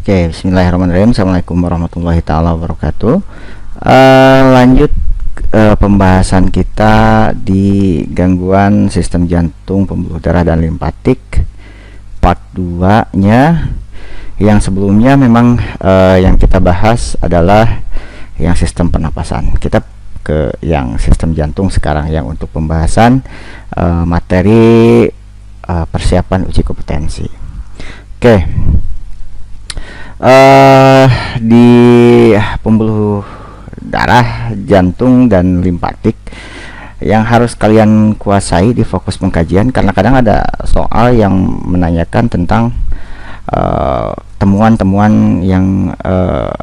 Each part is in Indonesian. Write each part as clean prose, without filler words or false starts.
Oke, bismillahirrahmanirrahim. Assalamualaikum warahmatullahi taala wabarakatuh. Lanjut pembahasan kita di gangguan sistem jantung, pembuluh darah dan limpatik part 2 nya. Yang sebelumnya memang yang kita bahas adalah yang sistem pernapasan. Kita ke yang sistem jantung sekarang, yang untuk pembahasan materi persiapan uji kompetensi. Oke. Di pembuluh darah, jantung dan limpatik yang harus kalian kuasai di fokus pengkajian, karena kadang ada soal yang menanyakan tentang temuan-temuan yang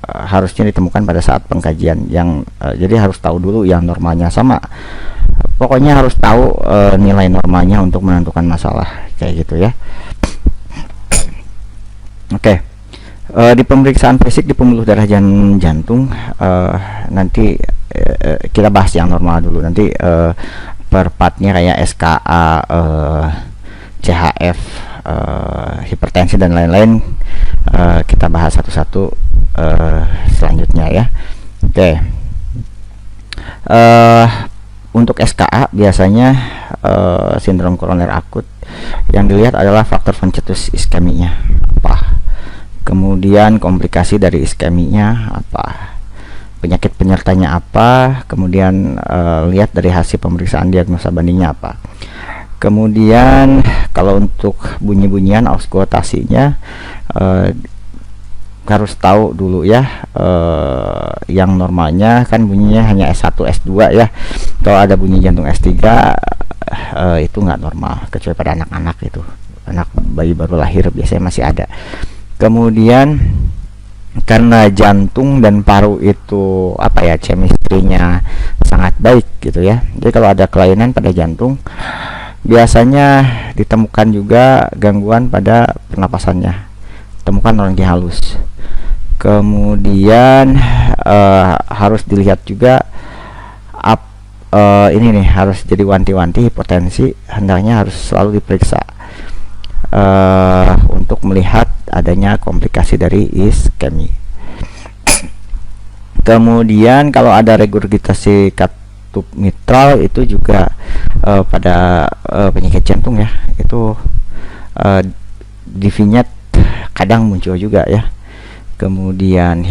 harusnya ditemukan pada saat pengkajian, yang jadi harus tahu dulu yang normalnya sama. Pokoknya harus tahu nilai normalnya untuk menentukan masalah kayak gitu ya. Oke. Di pemeriksaan fisik di pembuluh darah jantung, nanti kita bahas yang normal dulu. Nanti per partnya kayak SKA, CHF, hipertensi dan lain-lain, kita bahas satu-satu selanjutnya ya. Oke. Untuk SKA biasanya sindrom koroner akut, yang dilihat adalah faktor pencetus iskeminya apa, kemudian komplikasi dari iskeminya apa, penyakit penyertanya apa, kemudian lihat dari hasil pemeriksaan diagnosa bandingnya apa. Kemudian kalau untuk bunyi-bunyian auskultasinya harus tahu dulu ya, yang normalnya kan bunyinya hanya S1 S2 ya. Kalau ada bunyi jantung S3 itu nggak normal, kecuali pada anak-anak, itu anak bayi baru lahir biasanya masih ada. Kemudian karena jantung dan paru itu chemistry-nya sangat baik gitu ya, jadi kalau ada kelainan pada jantung biasanya ditemukan juga gangguan pada pernapasannya, temukan ronki halus. Kemudian harus dilihat juga ini nih, harus jadi wanti-wanti hipotensi, hendaknya harus selalu diperiksa untuk melihat adanya komplikasi dari iskemi. Kemudian kalau ada regurgitasi katup mitral, itu juga pada penyakit jantung ya, itu di vignette kadang muncul juga ya. Kemudian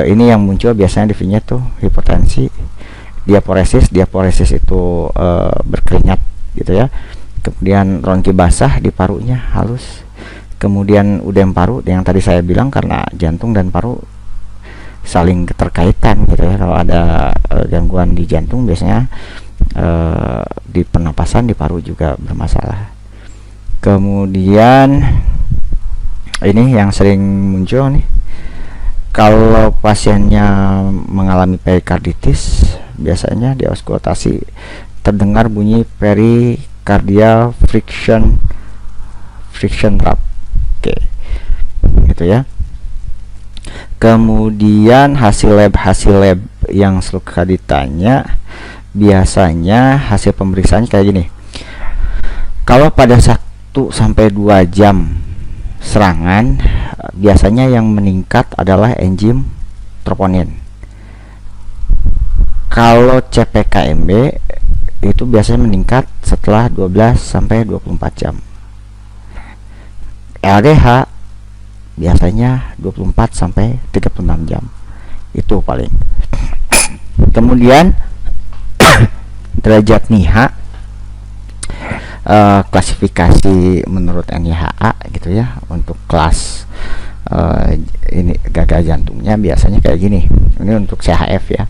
ini yang muncul biasanya di vignette tuh hipotensi, diaporesis itu berkeringat gitu ya. Kemudian ronki basah di parunya halus. Kemudian udem paru yang tadi saya bilang, karena jantung dan paru saling keterkaitan gitu ya. Kalau ada gangguan di jantung biasanya di pernapasan di paru juga bermasalah. Kemudian ini yang sering muncul nih, kalau pasiennya mengalami perikarditis, biasanya di auskultasi terdengar bunyi pericardial friction rap. Oke, gitu ya. Kemudian hasil lab yang suka ditanya, biasanya hasil pemeriksaannya kayak gini. Kalau pada 1 sampai 2 jam serangan, biasanya yang meningkat adalah enzim troponin. Kalau CPKMB itu biasanya meningkat setelah 12 sampai 24 jam. LDH biasanya 24 sampai 36 jam. Itu paling. Kemudian derajat NIHA, klasifikasi menurut NIHA gitu ya. Untuk kelas ini gagal jantungnya biasanya kayak gini. Ini untuk CHF ya.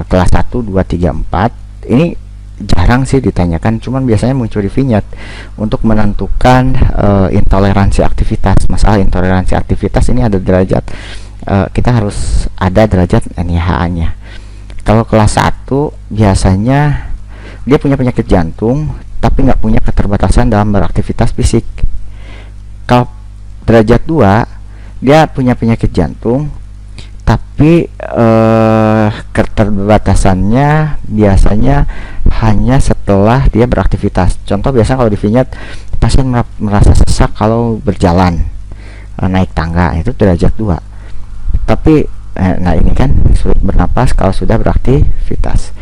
Kelas 1, 2, 3, 4. Ini jarang sih ditanyakan, cuman biasanya muncul di vignette untuk menentukan intoleransi aktivitas. Masalah intoleransi aktivitas ini ada derajat, kita harus ada derajat NIHA-nya. Kalau kelas 1 biasanya dia punya penyakit jantung tapi nggak punya keterbatasan dalam beraktivitas fisik. Kalau derajat 2 dia punya penyakit jantung tapi keterbatasannya biasanya hanya setelah dia beraktivitas. Contoh biasanya kalau di vignette pasien merasa sesak kalau berjalan, naik tangga, itu derajat 2. Tapi nah ini kan sulit bernapas kalau sudah beraktivitas.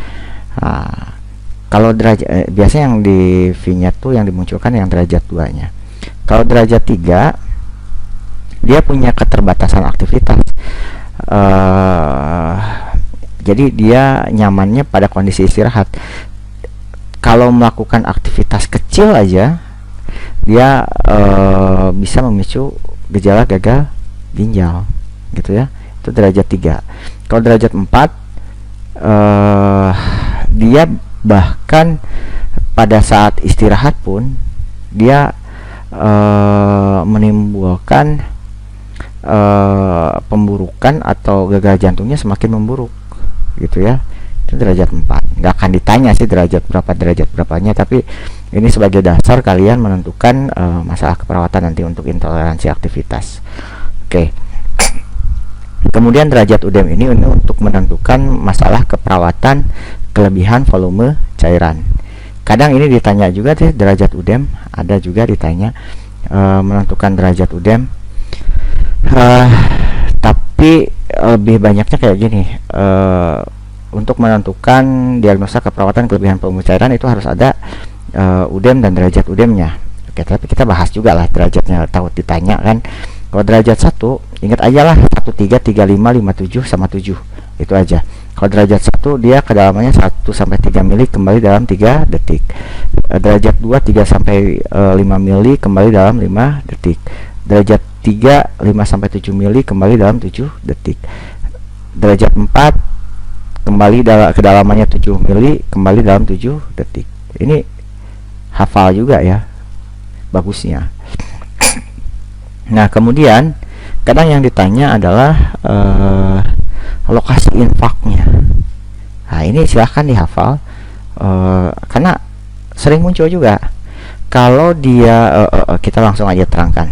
Kalau derajat biasanya yang di vignette tuh yang dimunculkan yang derajat 2 nya. Kalau derajat 3 dia punya keterbatasan aktivitas, jadi dia nyamannya pada kondisi istirahat. Kalau melakukan aktivitas kecil aja dia bisa memicu gejala gagal ginjal gitu ya. Itu derajat 3. Kalau derajat 4 dia bahkan pada saat istirahat pun dia menimbulkan pemburukan atau gagal jantungnya semakin memburuk gitu ya. Itu derajat 4. Nggak akan ditanya sih derajat berapanya, tapi ini sebagai dasar kalian menentukan masalah keperawatan nanti untuk intoleransi aktivitas. Oke. Kemudian derajat UDEM ini untuk menentukan masalah keperawatan kelebihan volume cairan. Kadang ini ditanya juga deh derajat UDEM, ada juga ditanya menentukan derajat UDEM. Tapi lebih banyaknya kayak gini, untuk menentukan diagnosa keperawatan kelebihan volume cairan itu harus ada UDEM dan derajat UDEM-nya. Oke, tapi kita bahas juga lah derajatnya, takut ditanya kan. Kalau derajat 1, ingat aja lah 1, 3, 3, 5, 5, 7 sama 7, itu aja. Kalau derajat 1 dia kedalamannya 1 sampai 3 mili kembali dalam 3 detik. Derajat 2 3 sampai 5 mili kembali dalam 5 detik. Derajat 3 5 sampai 7 mili kembali dalam 7 detik. Derajat 4 kembali kedalamannya 7 mili kembali dalam 7 detik. Ini hafal juga ya, bagusnya. Nah, kemudian kadang yang ditanya adalah lokasi infaknya. Nah, ini silahkan dihafal, karena sering muncul juga. Kalau dia kita langsung aja terangkan.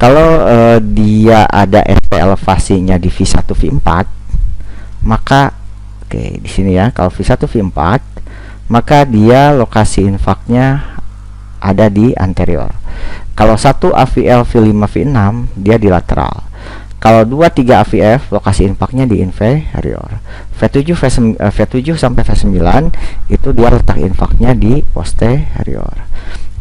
Kalau dia ada SP elevasinya di V1 V4, maka oke, di sini ya, kalau V1 V4, maka dia lokasi infaknya ada di anterior. Kalau 1 AVL V5 V6 dia di lateral. Kalau 2 3 AVF lokasi infaknya di inferior. V7 sampai V9 itu dia letak infaknya di posterior.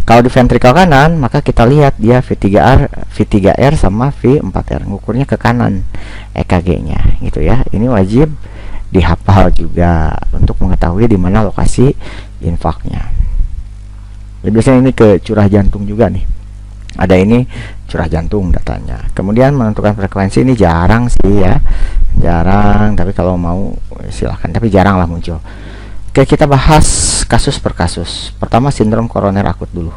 Kalau di ventrikel kanan, maka kita lihat dia V3R sama V4R, ngukurnya ke kanan EKG-nya gitu ya. Ini wajib dihafal juga untuk mengetahui di mana lokasi infaknya. Biasanya ini ke curah jantung juga nih. Ada ini curah jantung datanya. Kemudian menentukan frekuensi ini jarang sih ya, jarang. Tapi kalau mau silahkan, tapi jarang lah muncul. Oke, kita bahas kasus per kasus. Pertama sindrom koroner akut dulu,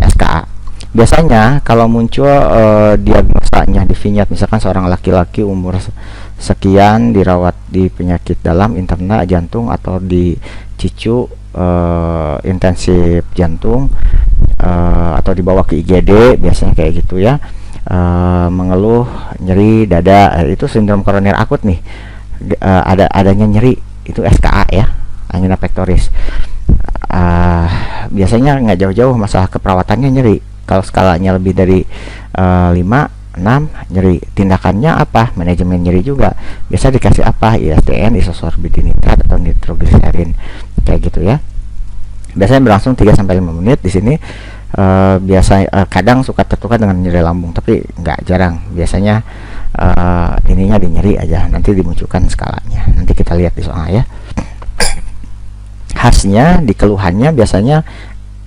SKA. Biasanya kalau muncul diagnosanya di vignette, misalkan seorang laki-laki umur sekian dirawat di penyakit dalam interna jantung atau di cicu intensif jantung, atau dibawa ke IGD, biasanya kayak gitu ya, mengeluh nyeri dada, itu sindrom koroner akut nih. Adanya nyeri itu SKA ya, angina pectoris. Biasanya nggak jauh-jauh masalah keperawatannya nyeri. Kalau skalanya lebih dari 5, 6 nyeri. Tindakannya apa? Manajemen nyeri juga. Biasa dikasih apa? ISDN, isosorbit nitrat atau nitrogliserin kayak gitu ya. Biasanya berlangsung 3-5 menit. Di sini kadang suka tertukar dengan nyeri lambung, tapi nggak jarang. Biasanya ininya di nyeri aja, nanti dimunculkan skalanya. Nanti kita lihat di soal ya. Khasnya di keluhannya biasanya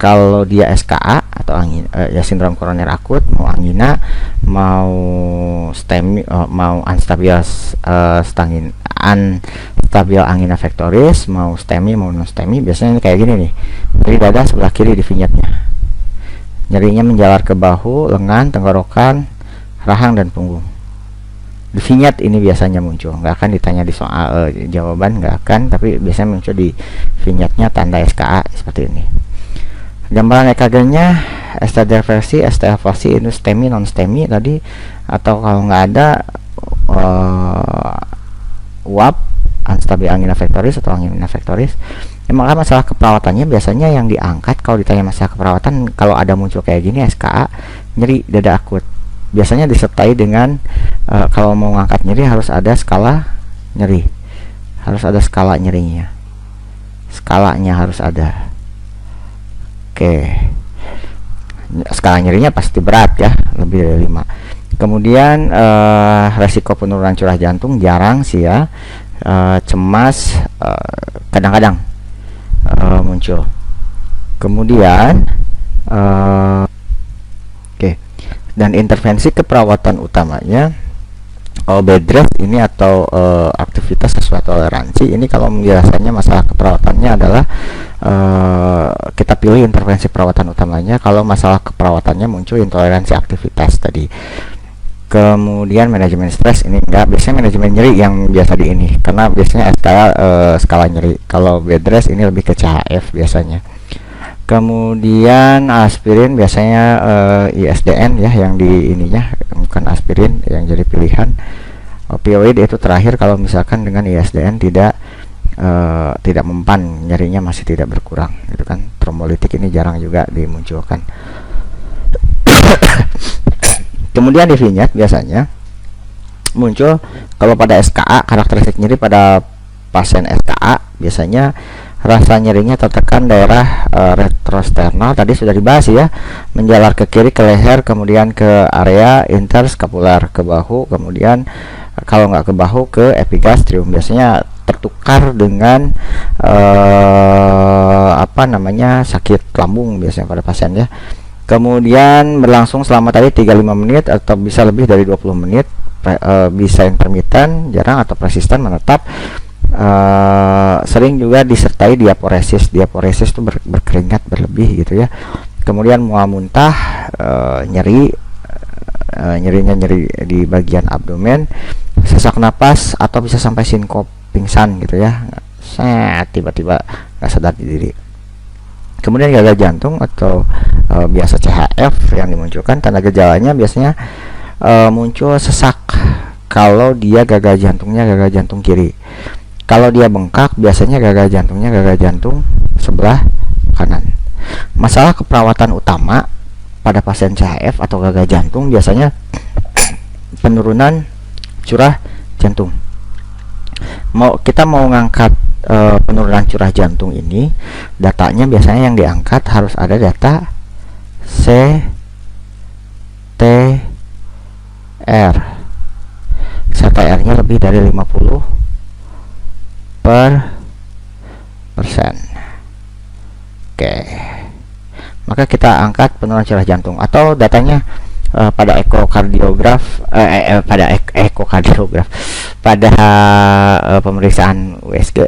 kalau dia SKA atau angin, ya sindrom koroner akut, mau angina, mau STEMI, mau unstabil angina pectoris, mau STEMI mau non STEMI, biasanya kayak gini nih. Nyeri dada sebelah kiri di vignette-nya. Nyerinya menjalar ke bahu, lengan, tenggorokan, rahang dan punggung. Di vignette ini biasanya muncul, nggak akan ditanya di soal jawaban, nggak akan, tapi biasanya muncul di vignette-nya tanda SKA seperti ini. Gambaran EKG-nya ST versi, ST versi itu STEMI non STEMI tadi, atau kalau nggak ada UAP unstabil angina pectoris atau angina pectoris. Maka masalah keperawatannya biasanya yang diangkat kalau ditanya masalah keperawatan, kalau ada muncul kayak gini SKA, nyeri dada akut, biasanya disertai dengan kalau mau ngangkat nyeri harus ada skala nyeri, harus ada skala nyerinya, skalanya harus ada. Oke, skala nyerinya pasti berat ya, lebih dari 5. Kemudian resiko penurunan curah jantung jarang sih ya, cemas kadang-kadang muncul. Kemudian oke, dan intervensi keperawatan utamanya bed rest ini atau aktivitas sesuai toleransi ini. Kalau biasanya masalah keperawatannya adalah kita pilih intervensi perawatan utamanya kalau masalah keperawatannya muncul intoleransi aktivitas tadi. Kemudian manajemen stres ini enggak, biasanya manajemen nyeri yang biasa di ini, karena biasanya skala nyeri. Kalau bed rest ini lebih ke CHF biasanya. Kemudian aspirin biasanya ISDN ya yang di ininya, bukan aspirin yang jadi pilihan. Opioid itu terakhir kalau misalkan dengan ISDN tidak mempan, nyerinya masih tidak berkurang gitu kan. Trombolitik ini jarang juga dimunculkan. Kemudian di vignette biasanya muncul kalau pada SKA, karakteristik nyeri pada pasien SKA biasanya rasa nyerinya tertekan daerah retrosternal, tadi sudah dibahas ya, menjalar ke kiri ke leher, kemudian ke area interskapular ke bahu, kemudian kalau nggak ke bahu ke epigastrium, biasanya tertukar dengan sakit lambung biasanya pada pasien ya. Kemudian berlangsung selama tadi 35 menit atau bisa lebih dari 20 menit, bisa intermittent, jarang, atau persisten menetap. Sering juga disertai diaporesis. Diaporesis itu berkeringat berlebih gitu ya. Kemudian mual muntah, nyerinya nyeri di bagian abdomen, sesak napas, atau bisa sampai sinkop, pingsan gitu ya, tiba-tiba nggak sadar diri. Kemudian gagal jantung atau biasa CHF yang dimunculkan, tanda gejalanya biasanya muncul sesak kalau dia gagal jantung kiri. Kalau dia bengkak biasanya gagal jantung sebelah kanan. Masalah keperawatan utama pada pasien CHF atau gagal jantung biasanya penurunan curah jantung. Kita mau ngangkat penurunan curah jantung ini, datanya biasanya yang diangkat harus ada data CTR. CTR-nya lebih dari 50%. Oke, maka kita angkat penurunan curah jantung, atau datanya pada ekokardiograf, pada pemeriksaan USG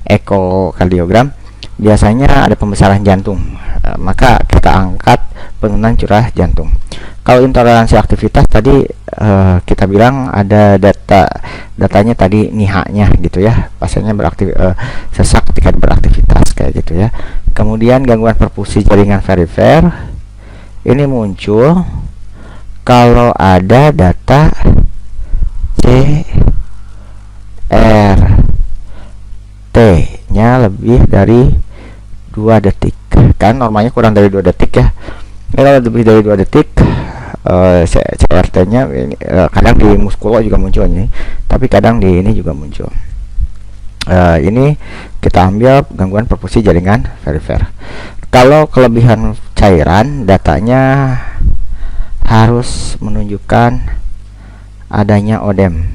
ekokardiogram biasanya ada pembesaran jantung, maka kita angkat penurunan curah jantung. Kalau intoleransi aktivitas tadi kita bilang ada datanya tadi NIHA-nya gitu ya, pasiennya sesak ketika beraktivitas kayak gitu ya. Kemudian gangguan perfusi jaringan perifer ini muncul kalau ada data CRT-nya lebih dari 2 detik, kan normalnya kurang dari 2 detik ya. Kalau lebih dari 2 detik CRT-nya kadang di muskulo juga muncul ini, tapi kadang di ini juga muncul. Ini kita ambil gangguan perfusi jaringan perifer. Kalau kelebihan cairan, datanya harus menunjukkan adanya udem.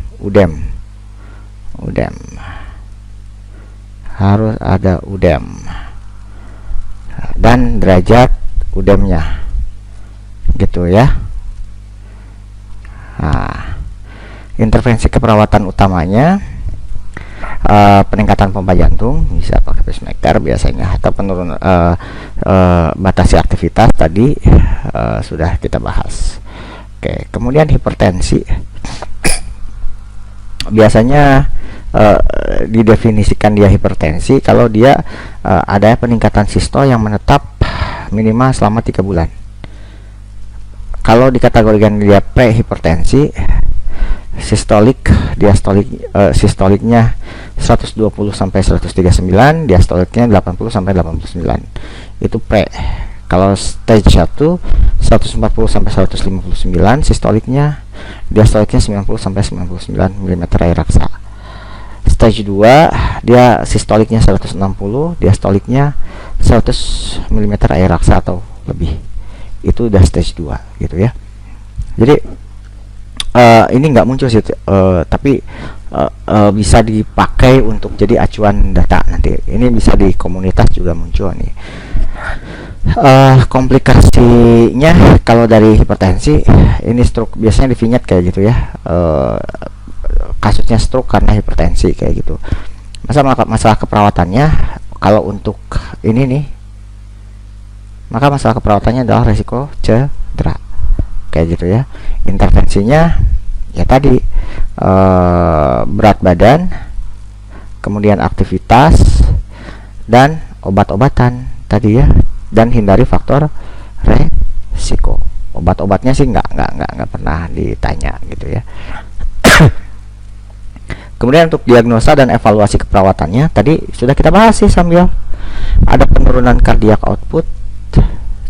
Harus ada udem dan derajat udemnya gitu ya. Nah, intervensi keperawatan utamanya peningkatan pompa jantung, bisa pakai pacemaker biasanya, atau penurunan batasi aktivitas tadi sudah kita bahas. Oke, kemudian hipertensi biasanya didefinisikan dia hipertensi kalau dia ada peningkatan sistol yang menetap minimal selama 3 bulan. Kalau dikategorikan dia prehipertensi, sistoliknya 120 sampai 139, diastoliknya 80 sampai 89. Itu pre. Kalau stage 1 140 sampai 159 sistoliknya, diastoliknya 90 sampai 99 mm air raksa. Stage 2 dia sistoliknya 160, diastoliknya 100 mm air raksa atau lebih. Itu udah stage 2 gitu ya. Jadi ini nggak muncul sih, tapi bisa dipakai untuk jadi acuan data nanti. Ini bisa di komunitas juga muncul nih. Komplikasinya kalau dari hipertensi ini stroke biasanya di vignette kayak gitu ya, kasusnya stroke karena hipertensi kayak gitu. Masalah keperawatannya, kalau untuk ini nih, maka masalah keperawatannya adalah resiko cedera kayak gitu ya. Intervensinya ya tadi, berat badan, kemudian aktivitas dan obat-obatan tadi ya, dan hindari faktor resiko. Obat-obatnya sih nggak pernah ditanya gitu ya. Kemudian untuk diagnosa dan evaluasi keperawatannya tadi sudah kita bahas sih, sambil ada penurunan cardiac output,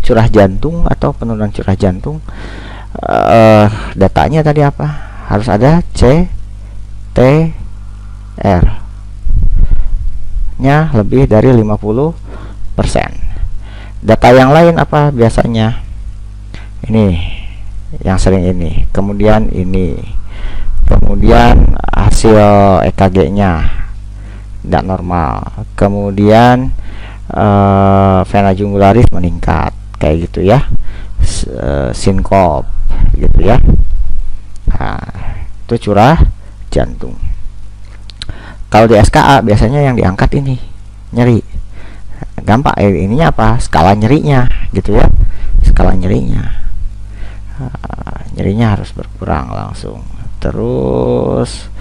curah jantung atau penurunan curah jantung. Datanya tadi apa? Harus ada CTR nya lebih dari 50%. Data yang lain apa biasanya? Ini yang sering ini, kemudian ini, kemudian hasil EKG-nya tidak normal, kemudian vena jugularis meningkat kayak gitu ya, sinkop gitu ya. Nah, itu curah jantung. Kalau di SKA biasanya yang diangkat ini nyeri. Gampang, ininya apa? Skala nyerinya gitu ya. Skala nyerinya. Nyerinya harus berkurang langsung. Terus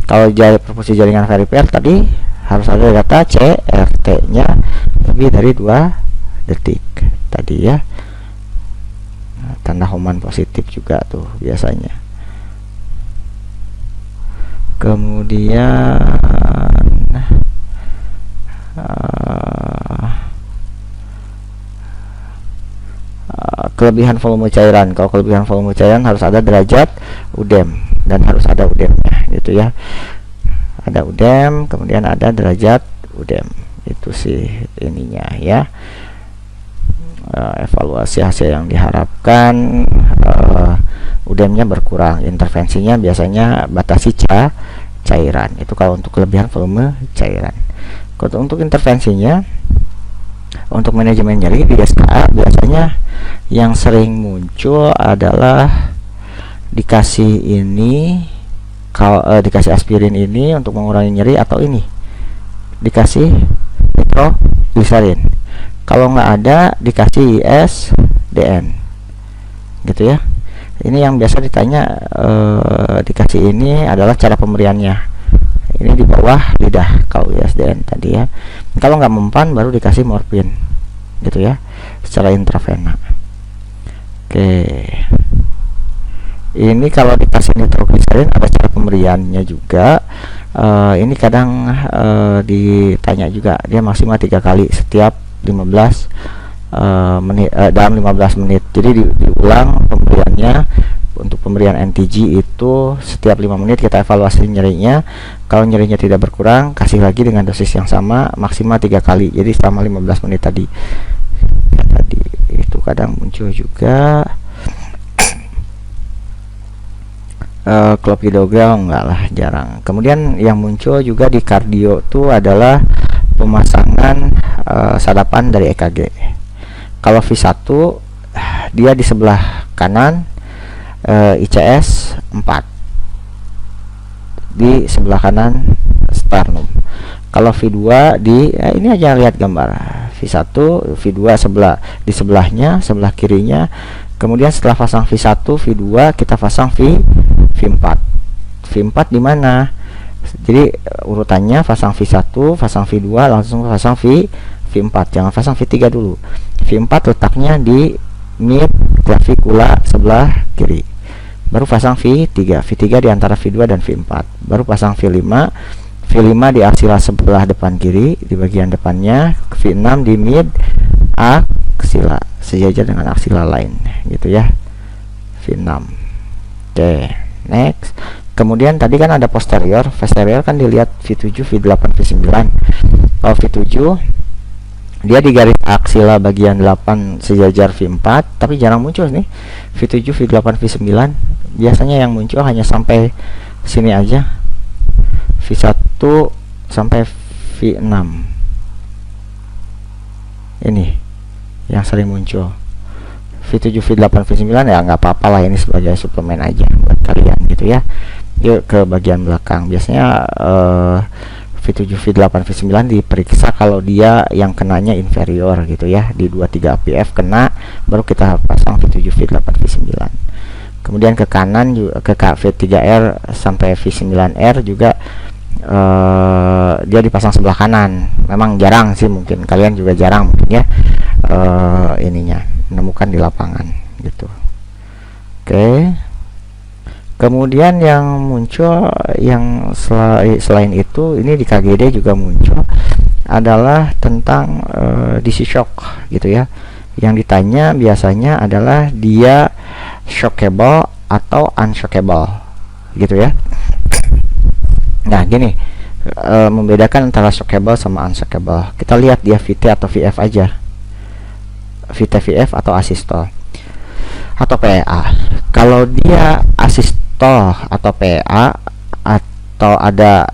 kalau proporsi jaringan perifer tadi harus ada data CRT-nya lebih dari 2 detik tadi ya. Tanda Homan positif juga tuh biasanya. Kemudian kelebihan volume cairan. Kalau kelebihan volume cairan harus ada derajat udem, dan harus ada udemnya gitu ya. Ada udem, kemudian ada derajat udem. Itu sih ininya ya. Evaluasi hasil yang diharapkan, udemnya berkurang, intervensinya biasanya batasi cairan. Itu kalau untuk kelebihan volume cairan. Kalau untuk intervensinya, untuk manajemen nyeri di SKA biasanya yang sering muncul adalah dikasih ini, kalau dikasih aspirin ini untuk mengurangi nyeri, atau ini dikasih nitrogliserin. Kalau nggak ada dikasih ISDN gitu ya. Ini yang biasa ditanya, dikasih ini adalah cara pemberiannya. Ini di bawah lidah kalau ISDN tadi ya. Kalau nggak mempan baru dikasih morfin gitu ya, secara intravena. Oke, ini kalau dikasih nitrogliserin ada cara pemberiannya juga. Ini kadang ditanya juga, dia maksimal 3 kali setiap 15 menit, dalam 15 menit. Jadi diulang pemberiannya. Untuk pemberian NTG itu setiap 5 menit kita evaluasi nyerinya. Kalau nyerinya tidak berkurang, kasih lagi dengan dosis yang sama maksimal 3 kali. Jadi selama 15 menit tadi. Tadi itu kadang muncul juga. Clopidogrel enggak lah, jarang. Kemudian yang muncul juga di kardio itu adalah pemasangan sadapan dari EKG. Kalau V1 dia di sebelah kanan, ICS 4 di sebelah kanan sternum. Kalau V2 di ini aja, lihat gambar V1, V2 di sebelahnya, sebelah kirinya. Kemudian setelah pasang V1, V2 kita pasang V4. V4 di mana? Jadi urutannya pasang V1, pasang V2, langsung pasang V4. Jangan pasang V3 dulu. V4 letaknya di mid clavicular sebelah kiri. Baru pasang V3 di antara V2 dan V4. Baru pasang V5 di aksila sebelah depan kiri di bagian depannya, V6 di mid aksila, sejajar dengan aksila lain gitu ya, V6. Oke, next. Kemudian tadi kan ada posterior kan dilihat V7, V8, V9. Kalau V7 dia di garis aksila bagian 8 sejajar V4, tapi jarang muncul nih V7, V8, V9. Biasanya yang muncul hanya sampai sini aja, V1 sampai V6. Ini yang sering muncul. V7, V8, V9 ya nggak apa-apa lah, ini sebagai suplemen aja buat kalian gitu ya. Yuk ke bagian belakang. Biasanya V7, V8, V9 diperiksa kalau dia yang kenanya inferior gitu ya, di 23 APF kena, baru kita pasang V7, V8, V9. Kemudian ke kanan juga, ke V3R sampai V9R juga dia dipasang sebelah kanan. Memang jarang sih, mungkin kalian juga jarang mungkin ya ininya menemukan di lapangan gitu. Oke. Kemudian yang muncul yang selain itu, ini di KGD juga muncul, adalah tentang DC shock gitu ya. Yang ditanya biasanya adalah dia shockable atau unshockable gitu ya. Nah gini, membedakan antara shockable sama unshockable. Kita lihat dia VT atau VF aja, VT VF atau asistol atau PA. Kalau dia asistol atau PA, atau ada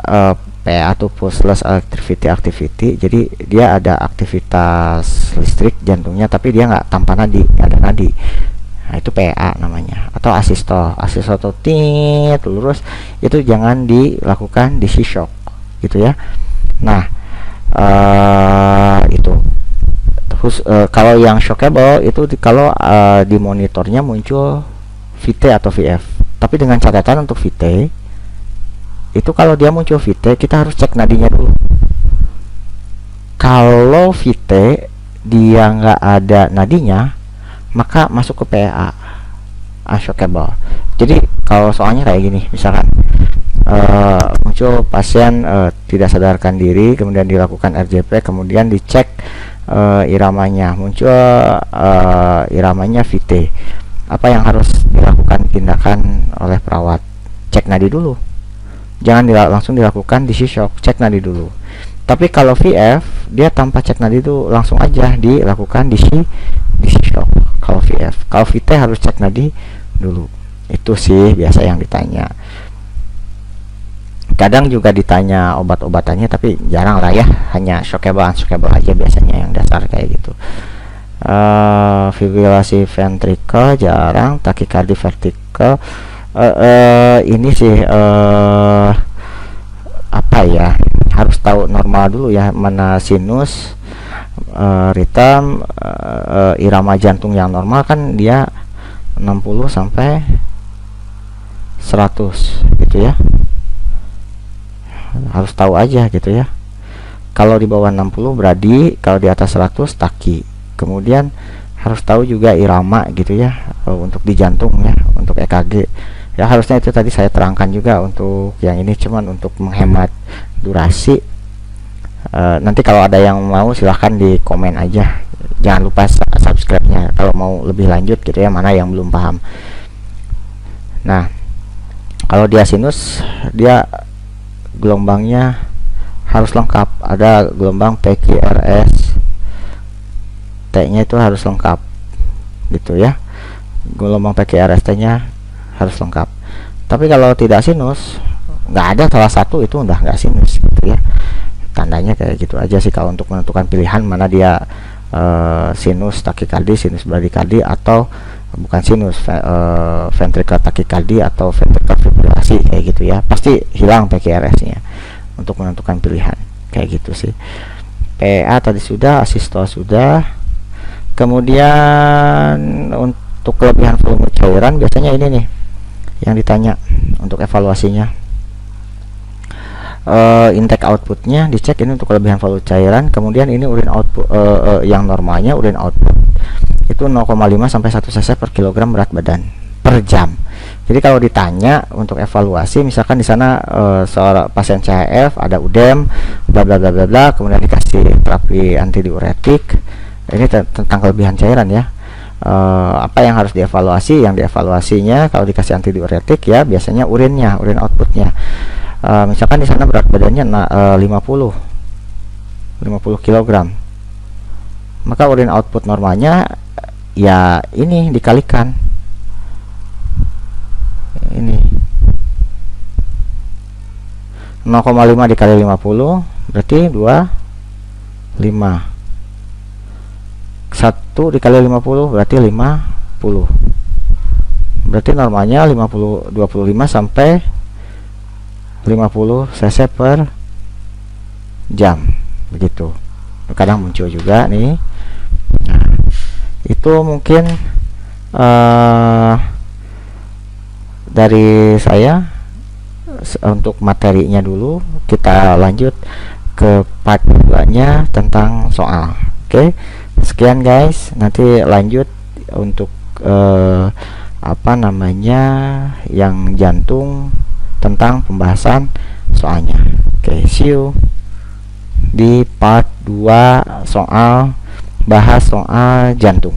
PA itu pulseless activity, jadi dia ada aktivitas listrik jantungnya tapi dia nggak tanpa nadi, nggak ada nadi. Nah itu PA namanya. Atau asistol atau tit lurus, itu jangan dilakukan DC shock gitu ya. Nah itu terus kalau yang shockable itu kalau di monitornya muncul VT atau VF, tapi dengan catatan untuk VT itu kalau dia muncul VT kita harus cek nadinya dulu. Kalau VT dia nggak ada nadinya, maka masuk ke PA, unshockable. Jadi kalau soalnya kayak gini, misalkan muncul pasien tidak sadarkan diri, kemudian dilakukan RJP, kemudian dicek iramanya, muncul iramanya VT. Apa yang harus dilakukan tindakan oleh perawat? Cek nadi dulu, jangan langsung dilakukan DC shock, cek nadi dulu. Tapi kalau VF dia tanpa cek nadi itu langsung aja dilakukan DC shock. Kalau VF, kalau VT harus cek nadi dulu. Itu sih biasa yang ditanya. Kadang juga ditanya obat-obatannya, tapi jarang lah ya, hanya shockable, unshockable aja biasanya yang dasar kayak gitu. Fibrilasi ventricle jarang, takikardi vertikal ini sih apa ya, harus tahu normal dulu ya, mana sinus, ritem, irama jantung yang normal kan dia 60 sampai 100 gitu ya, harus tahu aja gitu ya. Kalau di bawah 60 bradi, kalau di atas 100 taki. Kemudian harus tahu juga irama gitu ya, untuk di jantung ya, untuk EKG ya. Harusnya itu tadi saya terangkan juga untuk yang ini, cuman untuk menghemat durasi. Nanti kalau ada yang mau silahkan di komen aja, jangan lupa subscribe nya kalau mau lebih lanjut gitu ya, mana yang belum paham. Nah kalau dia sinus, dia gelombangnya harus lengkap, ada gelombang PQRS, T nya itu harus lengkap gitu ya, gelombang PQRST nya harus lengkap. Tapi kalau tidak sinus, nggak ada salah satu, itu udah nggak sinus gitu ya. Tandanya kayak gitu aja sih kalau untuk menentukan pilihan mana dia sinus takikardi, sinus bradikardi, atau bukan sinus, ventricular takikardi atau ventricular fibrilasi kayak gitu ya. Pasti hilang PQRS nya untuk menentukan pilihan kayak gitu sih. PA tadi sudah, asistol sudah. Kemudian untuk kelebihan volume cairan biasanya ini nih yang ditanya untuk evaluasinya. Intake outputnya dicek, ini untuk kelebihan volume cairan. Kemudian ini urin output, yang normalnya urin output itu 0,5 sampai 1 cc per kilogram berat badan per jam. Jadi kalau ditanya untuk evaluasi, misalkan di sana seorang pasien CHF ada UDEM bla bla bla bla bla, kemudian dikasih terapi anti diuretik, Ini tentang kelebihan cairan ya. Apa yang harus dievaluasi? Yang dievaluasinya kalau dikasih antidiuretik ya biasanya urinnya, urin outputnya. Misalkan di sana berat badannya 50 kg, maka urin output normalnya ya ini dikalikan ini 0,5 dikali 50 berarti 25. 1 dikali 50 berarti 50. Berarti normalnya 25 sampai 50 cc per jam begitu. Kadang muncul juga nih. Nah, itu mungkin dari saya untuk materinya dulu. Kita lanjut ke part 2 nya tentang soal. Oke, sekian guys, nanti lanjut untuk apa namanya yang jantung tentang pembahasan soalnya. Oke, see you di part 2 soal, bahas soal jantung.